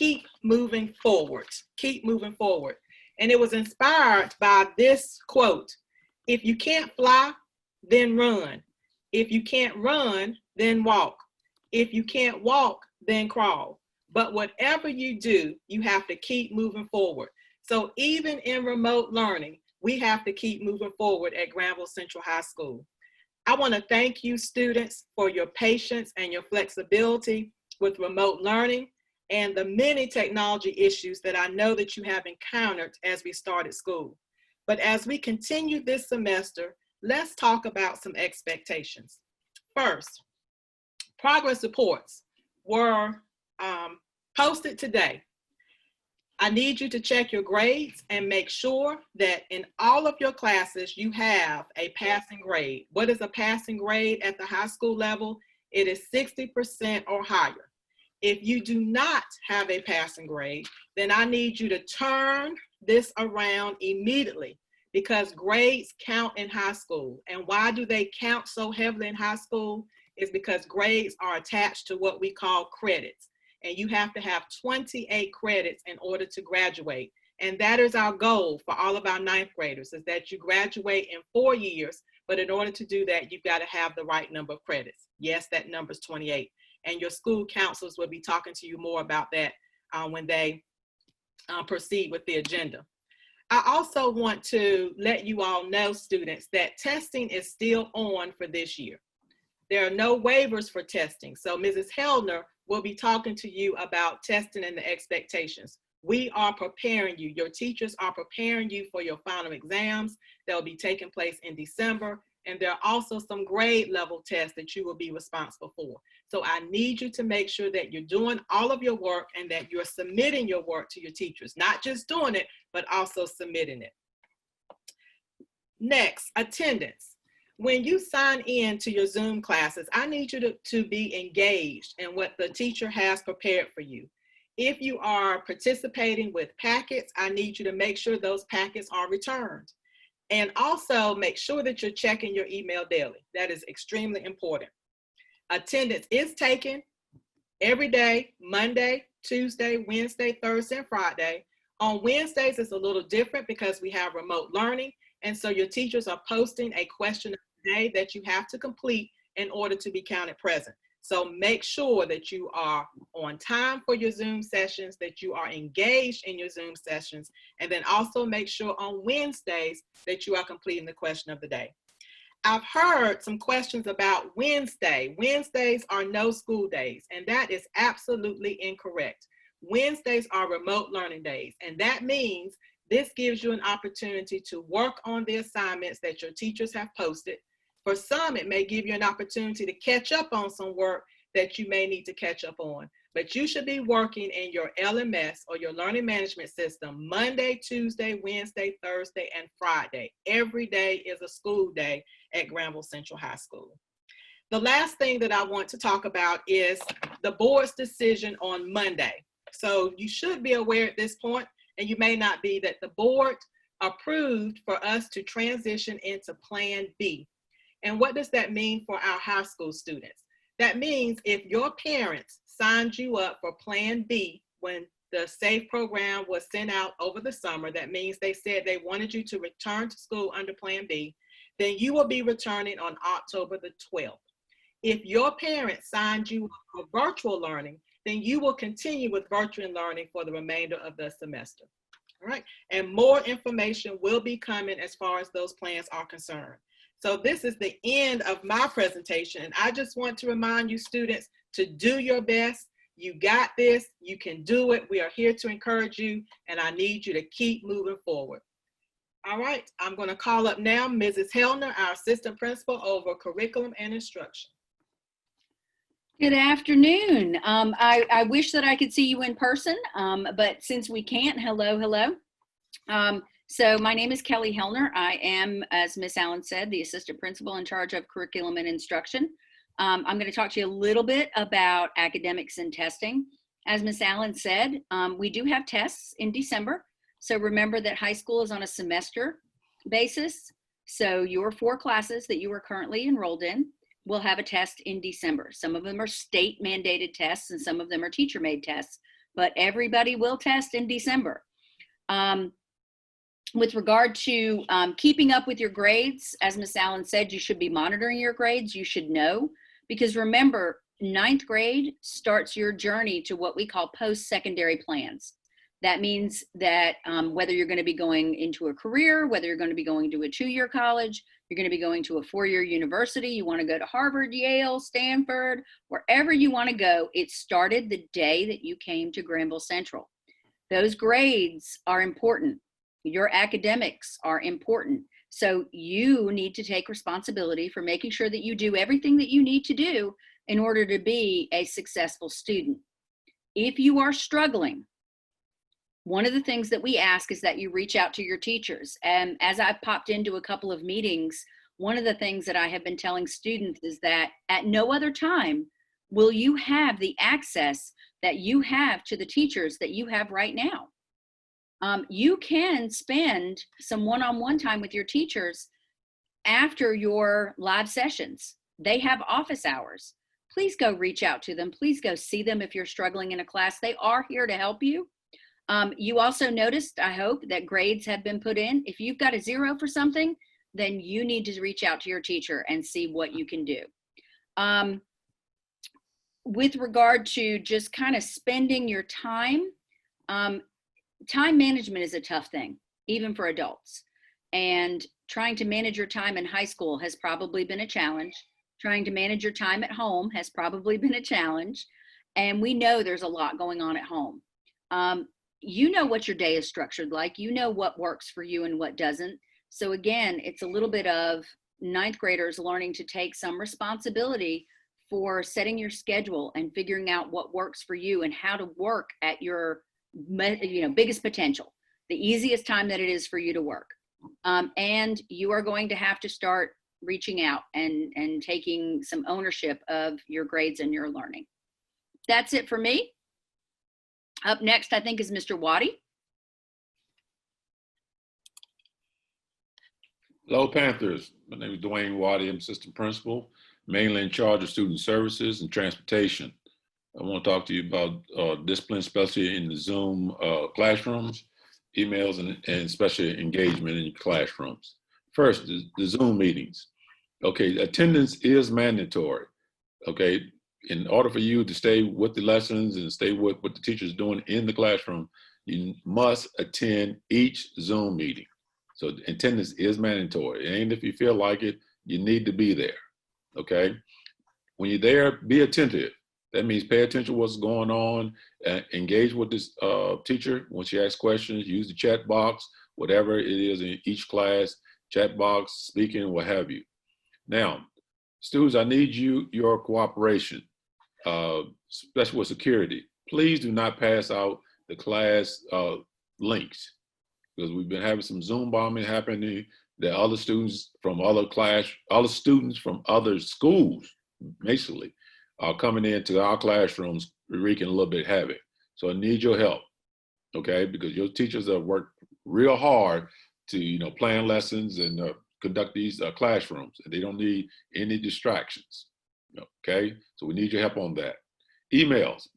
keep moving forward. Keep moving forward. And it was inspired by this quote: if you can't fly, then run. If you can't run, then walk. If you can't walk, then crawl. But whatever you do, you have to keep moving forward. So even in remote learning, we have to keep moving forward at Granville Central High School. I want to thank you, students, for your patience and your flexibility with remote learning and the many technology issues that I know that you have encountered as we started school. But as we continue this semester, let's talk about some expectations. First, progress reports were posted today. I need you to check your grades and make sure that in all of your classes you have a passing grade. What is a passing grade at the high school level? It is 60% or higher. If you do not have a passing grade, then I need you to turn this around immediately, because grades count in high school. And why do they count so heavily in high school? Is because grades are attached to what we call credits. And you have to have 28 credits in order to graduate. And that is our goal for all of our ninth graders, is that you graduate in 4 years. But in order to do that, you've got to have the right number of credits. Yes, that number is 28. And your school counselors will be talking to you more about that when they proceed with the agenda. I also want to let you all know, students, that testing is still on for this year. There are no waivers for testing. So Mrs. Hellner will be talking to you about testing and the expectations. We are preparing you. Your teachers are preparing you for your final exams. They'll be taking place in December. And there are also some grade level tests that you will be responsible for. So I need you to make sure that you're doing all of your work and that you're submitting your work to your teachers, not just doing it, but also submitting it. Next, attendance. When you sign in to your Zoom classes, I need you to be engaged in what the teacher has prepared for you. If you are participating with packets, I need you to make sure those packets are returned. And also make sure that you're checking your email daily. That is extremely important. Attendance is taken every day, Monday, Tuesday, Wednesday, Thursday, and Friday. On Wednesdays, it's a little different because we have remote learning. And so your teachers are posting a question of the day that you have to complete in order to be counted present. So make sure that you are on time for your Zoom sessions, that you are engaged in your Zoom sessions, and then also make sure on Wednesdays that you are completing the question of the day. I've heard some questions about Wednesday. Wednesdays are no school days, and that is absolutely incorrect. Wednesdays are remote learning days, and that means this gives you an opportunity to work on the assignments that your teachers have posted. For some, it may give you an opportunity to catch up on some work that you may need to catch up on. But you should be working in your LMS or your learning management system Monday, Tuesday, Wednesday, Thursday, and Friday. Every day is a school day at Granville Central High School. The last thing that I want to talk about is the board's decision on Monday. So you should be aware at this point, and you may not be, that the board approved for us to transition into Plan B. And what does that mean for our high school students? That means if your parents signed you up for Plan B when the SAFE program was sent out over the summer, that means they said they wanted you to return to school under Plan B, then you will be returning on October the 12th. If your parents signed you up for virtual learning, then you will continue with virtual learning for the remainder of the semester. All right, and more information will be coming as far as those plans are concerned. So this is the end of my presentation, and I just want to remind you, students, to do your best. You got this, you can do it. We are here to encourage you, and I need you to keep moving forward. All right, I'm going to call up now Mrs. Hellner, our assistant principal over curriculum and instruction. Good afternoon. I wish that I could see you in person, but since we can't, hello. So my name is Kelly Hellner. I am, as Miss Allen said, the assistant principal in charge of curriculum and instruction. I'm going to talk to you a little bit about academics and testing. As Miss Allen said, we do have tests in December. So remember that high school is on a semester basis. So your 4 classes that you are currently enrolled in will have a test in December. Some of them are state mandated tests and some of them are teacher made tests. but everybody will test in December. With regard to keeping up with your grades, as Ms. Allen said, you should be monitoring your grades. You should know, because remember, 9th grade starts your journey to what we call post-secondary plans. That means that whether you're going to be going into a career, whether you're going to be going to a 2-year college, you're going to be going to a 4-year university, you want to go to Harvard, Yale, Stanford, wherever you want to go, it started the day that you came to Granville Central. Those grades are important. Your academics are important. So you need to take responsibility for making sure that you do everything that you need to do in order to be a successful student. If you are struggling, one of the things that we ask is that you reach out to your teachers. And as I've popped into a couple of meetings, one of the things that I have been telling students is that at no other time will you have the access that you have to the teachers that you have right now. You can spend some one-on-one time with your teachers after your live sessions. They have office hours. Please go reach out to them. Please go see them if you're struggling in a class. They are here to help you. You also noticed, I hope, that grades have been put in. If you've got a 0 for something, then you need to reach out to your teacher and see what you can do. With regard to just kind of spending your time, time management is a tough thing, even for adults. And trying to manage your time in high school has probably been a challenge. Trying to manage your time at home has probably been a challenge. And we know there's a lot going on at home. You know what your day is structured like. You know what works for you and what doesn't. So again, it's a little bit of 9th graders learning to take some responsibility for setting your schedule and figuring out what works for you and how to work at your biggest potential, the easiest time that it is for you to work. And you are going to have to start reaching out and taking some ownership of your grades and your learning. That's it for me. Up next, I think, is Mr. Waddy. Hello, Panthers. My name is Dwayne Waddy. I'm assistant principal, mainly in charge of student services and transportation. I want to talk to you about discipline, especially in the Zoom classrooms, emails, and especially engagement in your classrooms. First, the Zoom meetings. Okay, attendance is mandatory. Okay, in order for you to stay with the lessons and stay with what the teacher is doing in the classroom, you must attend each Zoom meeting. So attendance is mandatory. And if you feel like it, you need to be there. Okay, when you're there, be attentive. That means pay attention to what's going on, engage with this teacher. When she asks questions, use the chat box, whatever it is in each class, chat box, speaking, what have you. Now, students, I need your cooperation, especially with security. Please do not pass out the class links, because we've been having some Zoom bombing happening that other students from other schools, basically, are coming into our classrooms wreaking a little bit havoc. So I need your help, okay? Because your teachers have worked real hard to, plan lessons and conduct these classrooms, and they don't need any distractions, okay? So we need your help on that. Emails,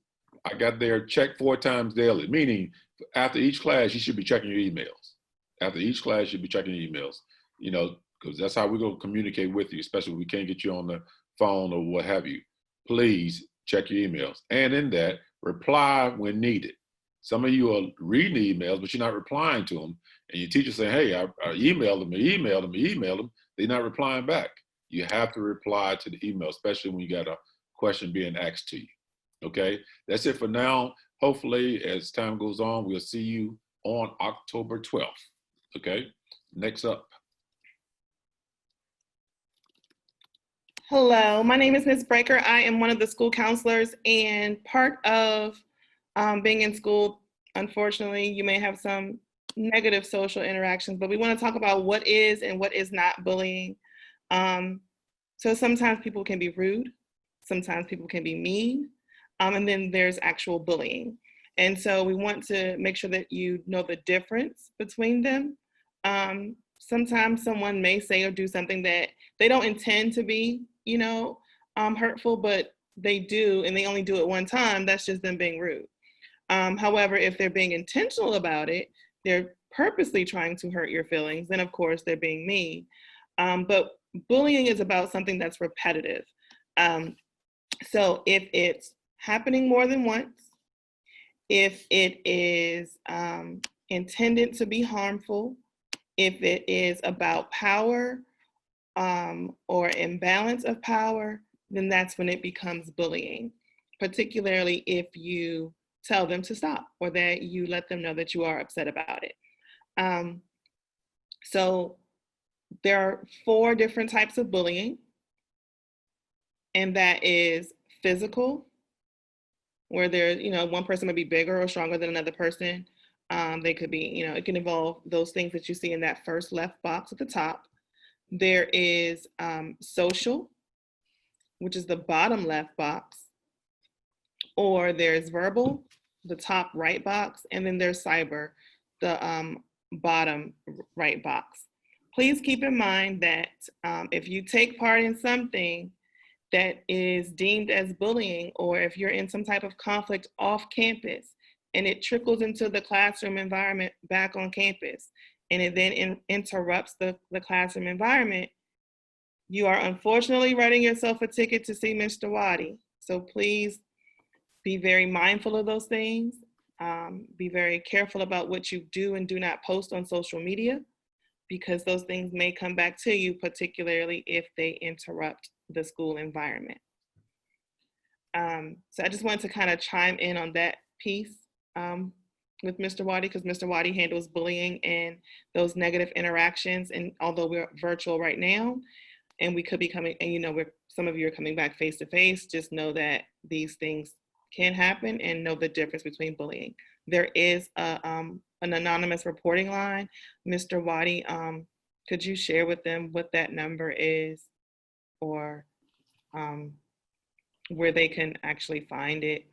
I got there, check 4 times daily, meaning after each class, you should be checking your emails. After each class, you should be checking your emails, because that's how we're gonna communicate with you, especially if we can't get you on the phone or what have you. Please check your emails. And in that, reply when needed. Some of you are reading emails, but you're not replying to them. And your teacher saying, hey, I emailed them. They're not replying back. You have to reply to the email, especially when you got a question being asked to you. Okay, that's it for now. Hopefully, as time goes on, we'll see you on October 12th. Okay, next up. Hello, my name is Ms. Breaker. I am one of the school counselors, and part of being in school, unfortunately, you may have some negative social interactions, but we want to talk about what is and what is not bullying. So sometimes people can be rude, sometimes people can be mean, and then there's actual bullying. And so we want to make sure that you know the difference between them. Sometimes someone may say or do something that they don't intend to be, hurtful, but they do, and they only do it one time. That's just them being rude. However, if they're being intentional about it, they're purposely trying to hurt your feelings, then of course they're being mean. But bullying is about something that's repetitive. So if it's happening more than once, if it is intended to be harmful, if it is about power or imbalance of power, then that's when it becomes bullying, particularly if you tell them to stop or that you let them know that you are upset about it. So there are 4 different types of bullying, and that is physical, where there's, one person might be bigger or stronger than another person. They could be, it can involve those things that you see in that first left box at the top. There is social, which is the bottom left box, or there's verbal, the top right box, and then there's cyber, the bottom right box. Please keep in mind that if you take part in something that is deemed as bullying, or if you're in some type of conflict off campus and it trickles into the classroom environment back on campus, and it then interrupts the classroom environment, you are unfortunately writing yourself a ticket to see Mr. Waddy. So please be very mindful of those things. Be very careful about what you do and do not post on social media, because those things may come back to you, particularly if they interrupt the school environment. So I just wanted to kind of chime in on that piece with Mr. Waddy, because Mr. Waddy handles bullying and those negative interactions. And although we're virtual right now, and we could be coming, and some of you are coming back face to face, just know that these things can happen and know the difference between bullying. There is an anonymous reporting line. Mr. Waddy, could you share with them what that number is, or where they can actually find it?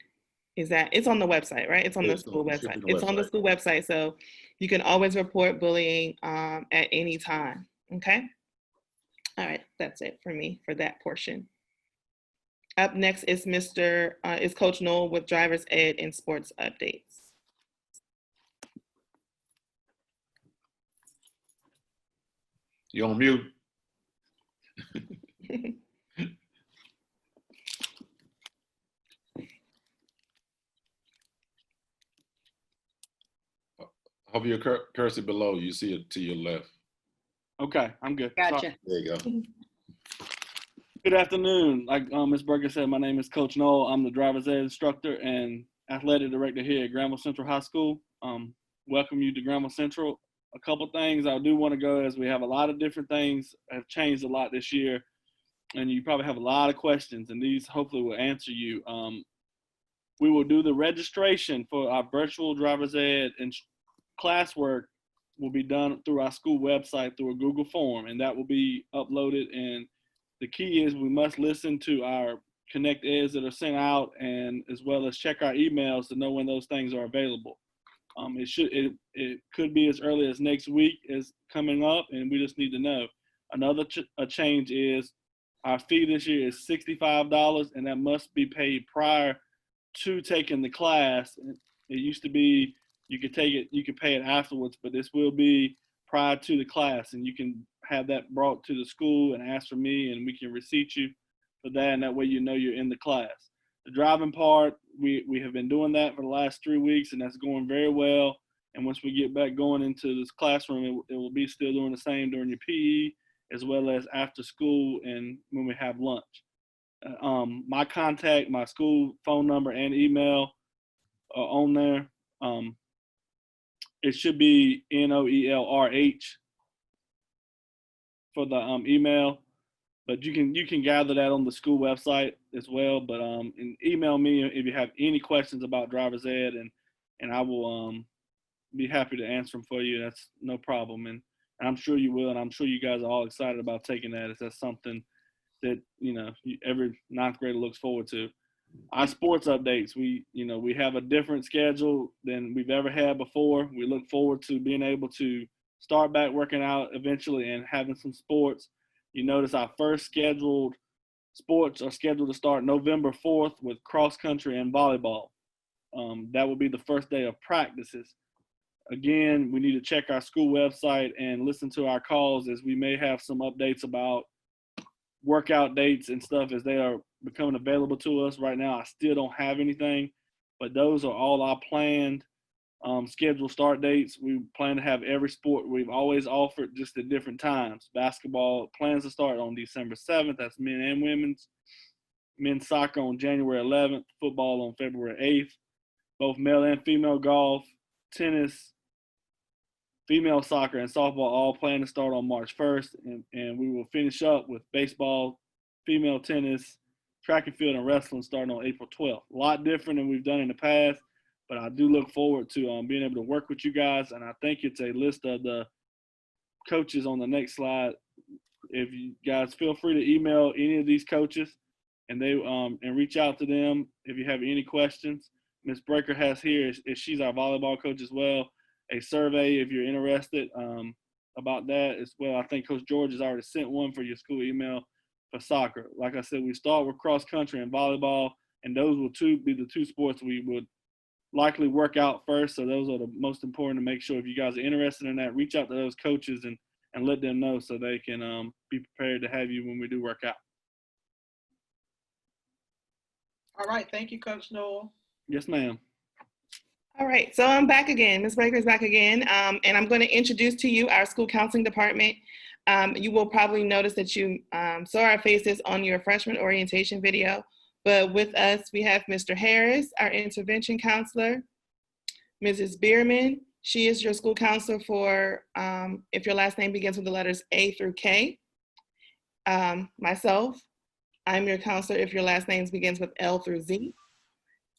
It's on the website, right? It's on the school website. It's on the school website, so you can always report bullying at any time. Okay. All right, that's it for me for that portion. Up next is Coach Noel with Driver's Ed and Sports Updates. You're on mute. Hover your cursor below, you see it to your left. Okay, I'm good. Gotcha. Sorry. There you go. Good afternoon. Like Ms. Berger said, my name is Coach Noel. I'm the driver's ed instructor and athletic director here at Granville Central High School. Welcome you to Granville Central. A couple things I do want to go is we have a lot of different things have changed a lot this year, and you probably have a lot of questions, and these hopefully will answer you. We will do the registration for our virtual driver's ed and classwork will be done through our school website through a Google form, and that will be uploaded. And the key is we must listen to our Connect Eds that are sent out, and as well as check our emails to know when those things are available. It could be as early as next week is coming up, and we just need to know. Another change is our fee this year is $65, and that must be paid prior to taking the class. It used to be you could pay it afterwards, but this will be prior to the class, and you can have that brought to the school and ask for me, and we can receipt you for that, and that way you know you're in the class. The driving part, we have been doing that for the last 3 weeks, and that's going very well. And once we get back going into this classroom, it will be still doing the same during your PE, as well as after school and when we have lunch. My contact, my school phone number and email are on there. It should be NOELRH for the email, but you can gather that on the school website as well. But and email me if you have any questions about driver's ed, and I will be happy to answer them for you. That's no problem, and I'm sure you will, and I'm sure you guys are all excited about taking that. That's something that every ninth grader looks forward to. Our sports updates, we have a different schedule than we've ever had before. We look forward to being able to start back working out eventually and having some sports. You notice our first scheduled sports are scheduled to start November 4th with cross country and volleyball. That will be the first day of practices. Again, we need to check our school website and listen to our calls, as we may have some updates about workout dates and stuff as they are becoming available to us. Right now, I still don't have anything, but those are all our planned scheduled start dates. We plan to have every sport we've always offered, just at different times. Basketball plans to start on December 7th. That's men and women's. Men's soccer on January 11th. Football on February 8th. Both male and female golf, tennis, female soccer, and softball all plan to start on March 1st. And we will finish up with baseball, female tennis, track and field, and wrestling starting on April 12th. A lot different than we've done in the past, but I do look forward to being able to work with you guys. And I think it's a list of the coaches on the next slide. If you guys feel free to email any of these coaches and they and reach out to them if you have any questions. Ms. Breaker has here, she's our volleyball coach as well, a survey if you're interested about that as well. I think Coach George has already sent one for your school email for soccer. Like I said, we start with cross country and volleyball, and those will be the two sports we would likely work out first. So those are the most important to make sure. If you guys are interested in that, reach out to those coaches and let them know so they can be prepared to have you when we do work out. All right. Thank you, Coach Noel. Yes, ma'am. All right, so I'm back again. Ms. Breaker is back again, and I'm going to introduce to you our school counseling department. You will probably notice that you saw our faces on your freshman orientation video, but with us, we have Mr. Harris, our intervention counselor, Mrs. Bierman. She is your school counselor for, if your last name begins with the letters A through K. Myself, I'm your counselor if your last name begins with L through Z.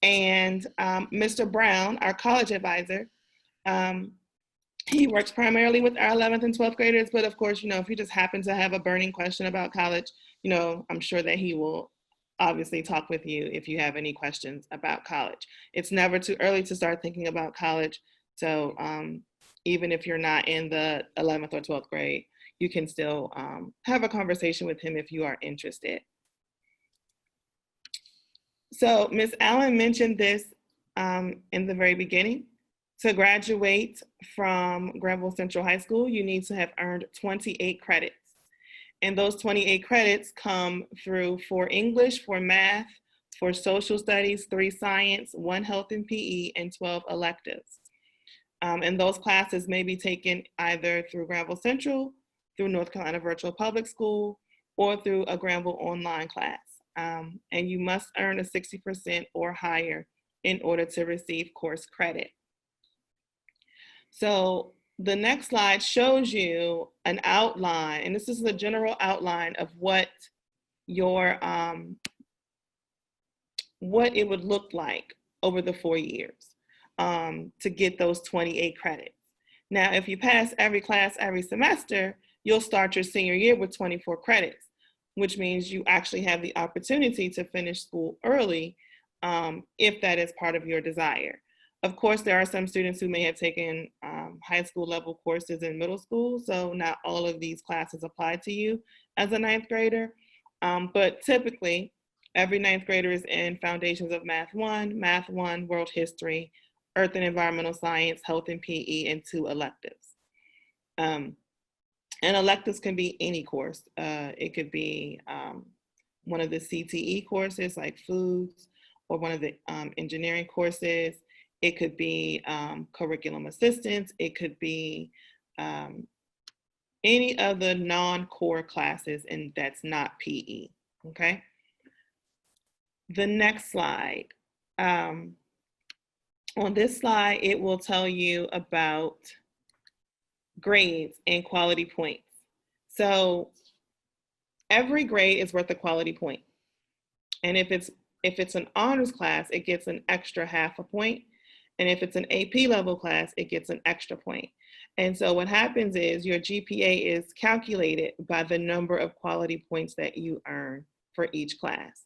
And Mr. Brown, our college advisor, he works primarily with our 11th and 12th graders, but of course, if you just happen to have a burning question about college, I'm sure that he will obviously talk with you if you have any questions about college. It's never too early to start thinking about college. So even if you're not in the 11th or 12th grade, you can still have a conversation with him if you are interested. So Ms. Allen mentioned this in the very beginning. To graduate from Granville Central High School, you need to have earned 28 credits. And those 28 credits come through 4 English, 4 math, 4 social studies, 3 science, 1 health and PE, and 12 electives. And those classes may be taken either through Granville Central, through North Carolina Virtual Public School, or through a Granville online class. And you must earn a 60% or higher in order to receive course credit. So the next slide shows you an outline, and this is the general outline of what your what it would look like over the 4 years to get those 28 credits. Now, if you pass every class every semester, you'll start your senior year with 24 credits, which means you actually have the opportunity to finish school early if that is part of your desire. Of course, there are some students who may have taken high school level courses in middle school, so not all of these classes apply to you as a 9th grader. But typically, every 9th grader is in Foundations of Math 1, World History, Earth and Environmental Science, Health and PE, and 2 electives. And electives can be any course. It could be one of the CTE courses like foods, or one of the engineering courses. It could be curriculum assistance. It could be any of the non-core classes, and that's not PE, okay? The next slide. On this slide, it will tell you about grades and quality points. So every grade is worth a quality point. And if it's an honors class, it gets an extra half a point. And if it's an AP level class, it gets an extra point. And so what happens is your GPA is calculated by the number of quality points that you earn for each class.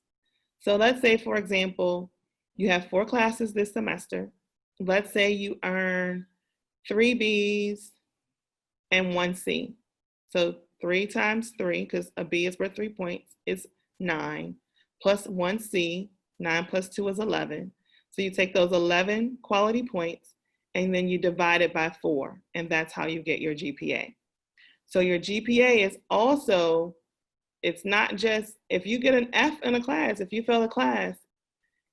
So let's say, for example, you have 4 classes this semester. Let's say you earn 3 Bs and 1 C. So 3 times 3, because a B is worth 3 points, is 9, plus 1 C. 9 plus 2 is 11. So you take those 11 quality points and then you divide it by 4, and that's how you get your GPA. So your GPA is also, it's not just, if you get an F in a class, if you fail a class,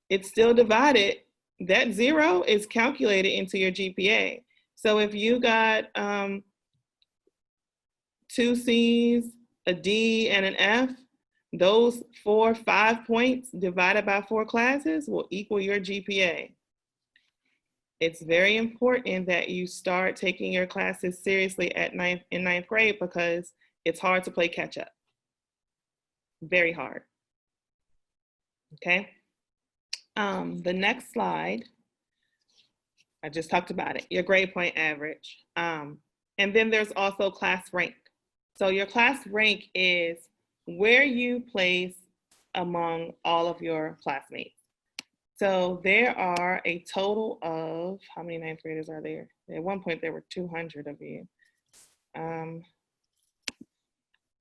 it's still divided. That 0 is calculated into your GPA. So if you got 2 C's, a D, and an F, those 4, 5 points divided by 4 classes will equal your GPA. It's very important that you start taking your classes seriously in ninth grade, because it's hard to play catch up. Very hard. Okay. The next slide, I just talked about it, your grade point average. And then there's also class rank. So your class rank is where you place among all of your classmates. So there are a total of, how many ninth graders are there? At one point there were 200 of you.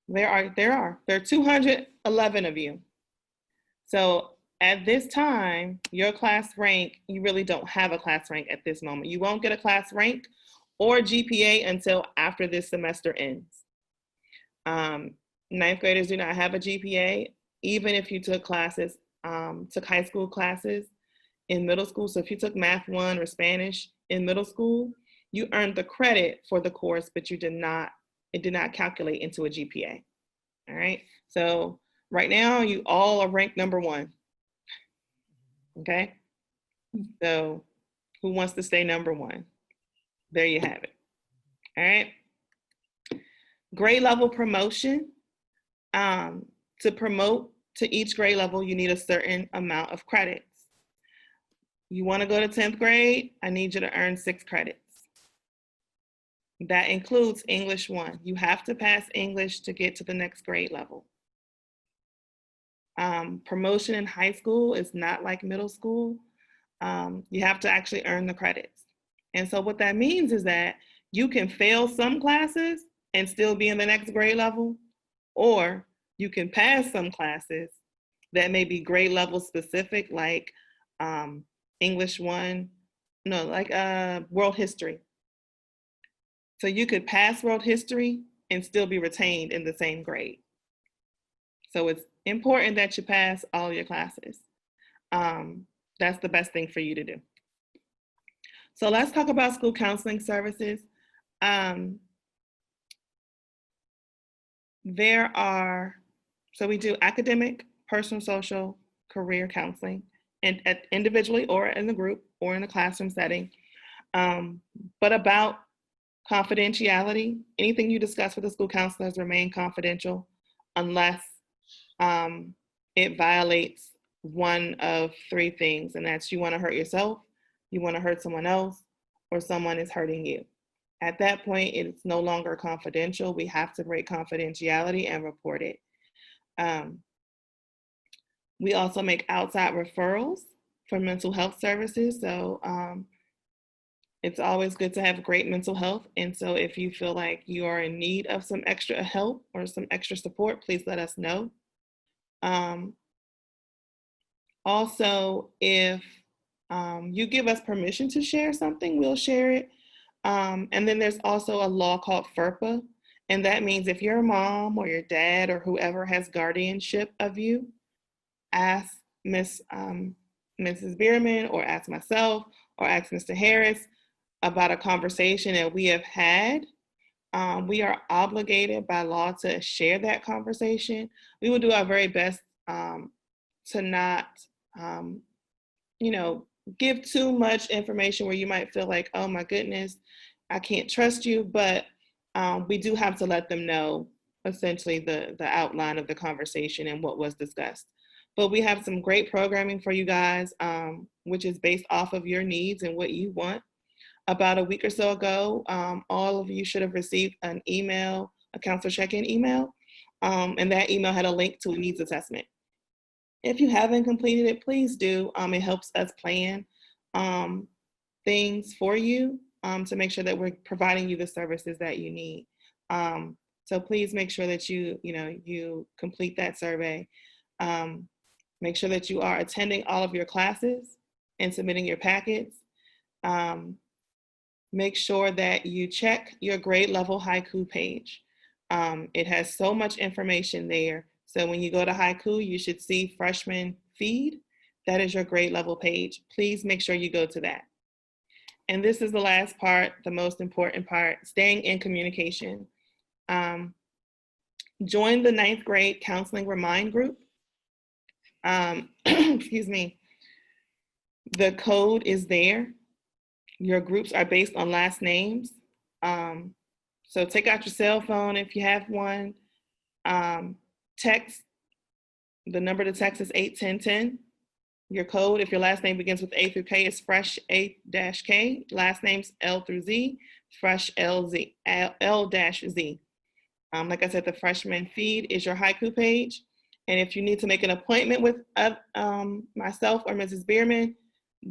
There are 211 of you. So at this time, your class rank, you really don't have a class rank at this moment. You won't get a class rank or GPA until after this semester ends. Ninth graders do not have a GPA, even if you took classes, took high school classes in middle school. So if you took Math 1 or Spanish in middle school, you earned the credit for the course, but it did not calculate into a GPA. All right. So right now you all are ranked number 1. Okay. So who wants to stay number 1? There you have it. All right. Grade level promotion. To promote to each grade level, you need a certain amount of credits. You want to go to 10th grade, I need you to earn 6 credits. That includes English 1. You have to pass English to get to the next grade level. Promotion in high school is not like middle school. You have to actually earn the credits. And so what that means is that you can fail some classes and still be in the next grade level, or you can pass some classes that may be grade level specific, like English 1, no, like world history. So you could pass world history and still be retained in the same grade. So it's important that you pass all your classes. That's the best thing for you to do. So let's talk about school counseling services. So we do academic, personal, social, career counseling, and individually or in the group or in a classroom setting. But about confidentiality, anything you discuss with the school counselors remain confidential unless it violates one of 3 things, and that's you want to hurt yourself, you want to hurt someone else, or someone is hurting you. At that point, it's no longer confidential. We have to break confidentiality and report it. We also make outside referrals for mental health services. So it's always good to have great mental health. And so if you feel like you are in need of some extra help or some extra support, please let us know. Also, if you give us permission to share something, we'll share it. And then there's also a law called FERPA. And that means if your mom or your dad or whoever has guardianship of you, ask Mrs. Bierman or ask myself or ask Mr. Harris about a conversation that we have had. We are obligated by law to share that conversation. We will do our very best to not, give too much information where you might feel like, oh my goodness, I can't trust you. But we do have to let them know essentially the outline of the conversation and what was discussed. But we have some great programming for you guys, which is based off of your needs and what you want. About a week or so ago, all of you should have received an email, a counselor check-in email, and that email had a link to a needs assessment. If you haven't completed it, please do. It helps us plan things for you to make sure that we're providing you the services that you need. So please make sure that you complete that survey. Make sure that you are attending all of your classes. and submitting your packets, make sure that you check your grade level haiku page. It has so much information there. So when you go to haiku, you should see freshman feed. That is your grade level page. Please make sure you go to that. And this is the last part, the most important part, staying in communication. Join the 9th grade counseling remind group. Excuse me. The code is there. Your groups are based on last names. So take out your cell phone if you have one. Text, the number to text is 81010. Your code, if your last name begins with A through K, is fresh A-K. Last names L through Z, fresh L-Z, L-Z. Like I said, the freshman feed is your haiku page. And if you need to make an appointment with myself or Mrs. Bierman,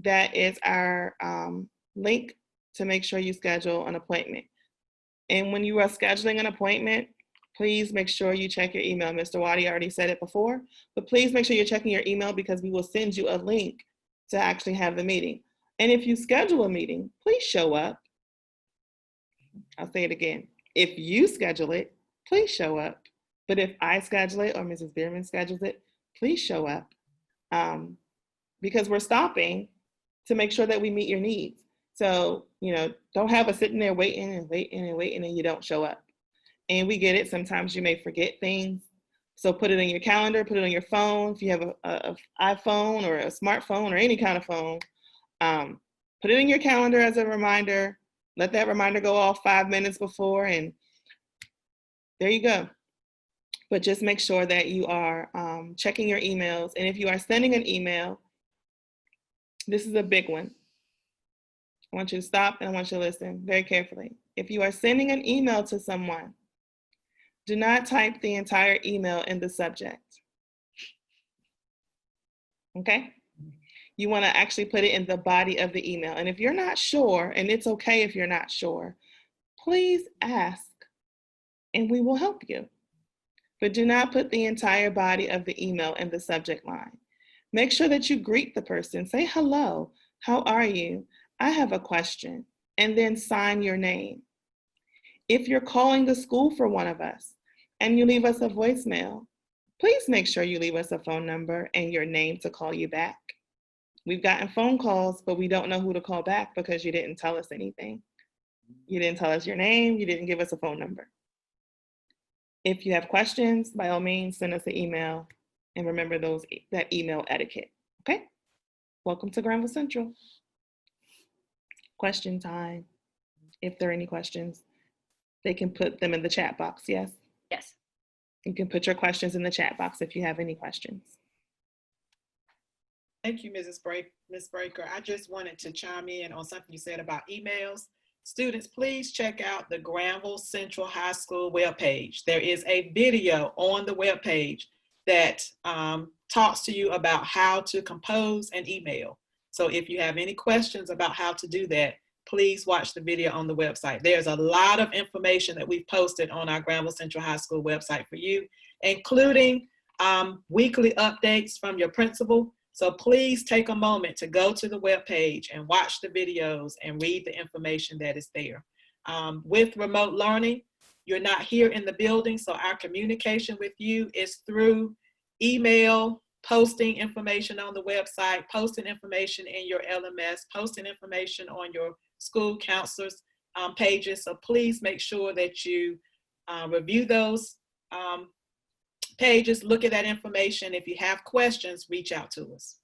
that is our link to make sure you schedule an appointment. And when you are scheduling an appointment, please make sure you check your email. Mr. Waddy already said it before, but please make sure you're checking your email because we will send you a link to actually have the meeting. And if you schedule a meeting, please show up. I'll say it again. If you schedule it, please show up. But if I schedule it or Mrs. Bierman schedules it, please show up. Because we're stopping to make sure that we meet your needs. So, don't have us sitting there waiting and you don't show up. And we get it. Sometimes you may forget things. So put it in your calendar, put it on your phone. If you have an iPhone or a smartphone or any kind of phone, put it in your calendar as a reminder. Let that reminder go off 5 minutes before, and there you go. But just make sure that you are checking your emails. And if you are sending an email, this is a big one. I want you to stop and I want you to listen very carefully. If you are sending an email to someone, do not type the entire email in the subject. Okay? You want to actually put it in the body of the email. And if you're not sure, and it's okay if you're not sure, please ask and we will help you. But do not put the entire body of the email in the subject line. Make sure that you greet the person. Say, hello, how are you? I have a question. And then sign your name. If you're calling the school for one of us and you leave us a voicemail, please make sure you leave us a phone number and your name to call you back. We've gotten phone calls, but we don't know who to call back because you didn't tell us anything. You didn't tell us your name. You didn't give us a phone number. If you have questions, by all means, send us an email and remember that email etiquette, okay? Welcome to Granville Central. Question time. If there are any questions, they can put them in the chat box, yes? Yes. You can put your questions in the chat box if you have any questions. Thank you, Ms. Braker. I just wanted to chime in on something you said about emails. Students, please check out the Granville Central High School webpage. There is a video on the webpage that talks to you about how to compose an email. So if you have any questions about how to do that, please watch the video on the website. There's a lot of information that we've posted on our Granville Central High School website for you, including weekly updates from your principal. So please take a moment to go to the webpage and watch the videos and read the information that is there. With remote learning, you're not here in the building, so our communication with you is through email, posting information on the website, posting information in your LMS, posting information on your school counselors' pages. So please make sure that you review those pages, look at that information. If you have questions, reach out to us.